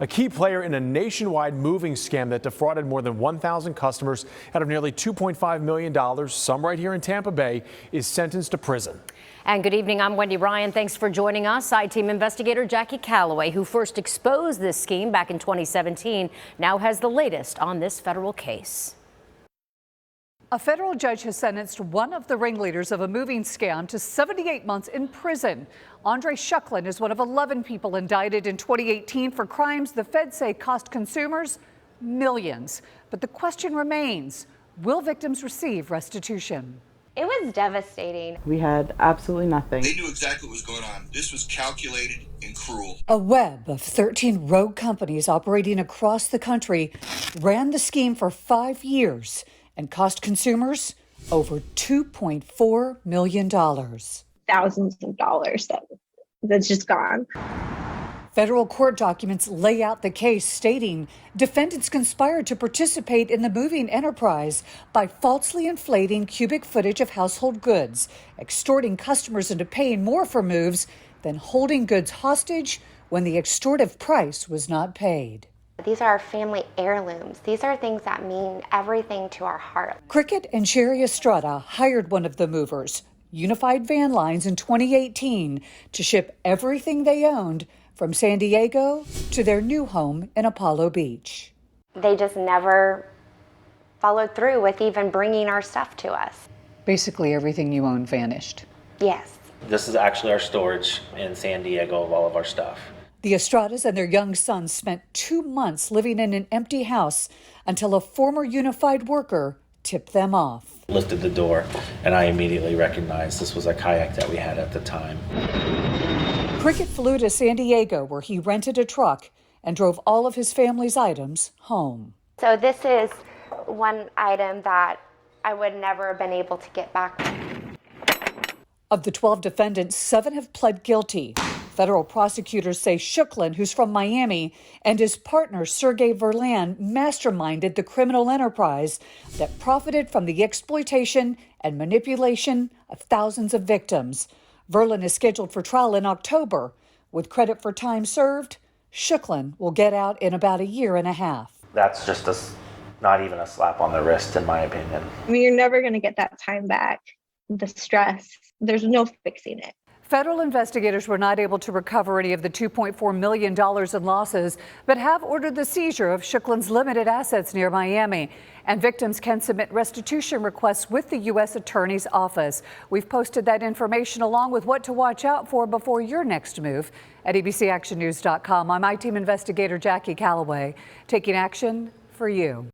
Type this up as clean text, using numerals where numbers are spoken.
a key player in a nationwide moving scam that defrauded more than 1,000 customers out of nearly $2.5 million. Some right here in Tampa Bay is sentenced to prison. And good evening, I'm Wendy Ryan. Thanks for joining us. I-Team investigator Jackie Calloway, who first exposed this scheme back in 2017, now has the latest on this federal case. A federal judge has sentenced one of the ringleaders of a moving scam to 78 months in prison. Andre Shucklin is one of 11 people indicted in 2018 for crimes the feds say cost consumers millions. But the question remains, will victims receive restitution? It was devastating. We had absolutely nothing. They knew exactly what was going on. This was calculated and cruel. A web of 13 rogue companies operating across the country ran the scheme for 5 years and cost consumers over $2.4 million. Thousands of dollars that's just gone. Federal court documents lay out the case, stating defendants conspired to participate in the moving enterprise by falsely inflating cubic footage of household goods, extorting customers into paying more for moves, then holding goods hostage when the extortive price was not paid. These are our family heirlooms. These are things that mean everything to our heart. Cricket and Sherry Estrada hired one of the movers, Unified Van Lines, in 2018 to ship everything they owned from San Diego to their new home in Apollo Beach. They just never followed through with even bringing our stuff to us. Basically, everything you own vanished. Yes. This is actually our storage in San Diego of all of our stuff. The Estradas and their young son spent 2 months living in an empty house until a former Unified worker tipped them off. Lifted the door, and I immediately recognized this was a kayak that we had at the time. Cricket flew to San Diego, where he rented a truck and drove all of his family's items home. So this is one item that I would never have been able to get back. Of the 12 defendants, 7 have pled guilty. Federal prosecutors say Shucklin, who's from Miami, and his partner Sergey Verlan masterminded the criminal enterprise that profited from the exploitation and manipulation of thousands of victims. Verlan is scheduled for trial in October. With credit for time served, Shucklin will get out in about a year and a half. That's just not even a slap on the wrist, in my opinion. I mean, you're never going to get that time back. The stress, there's no fixing it. Federal investigators were not able to recover any of the $2.4 million in losses, but have ordered the seizure of Shucklin's limited assets near Miami. And victims can submit restitution requests with the U.S. Attorney's Office. We've posted that information along with what to watch out for before your next move at abcactionnews.com. I'm I-Team investigator Jackie Calloway, taking action for you.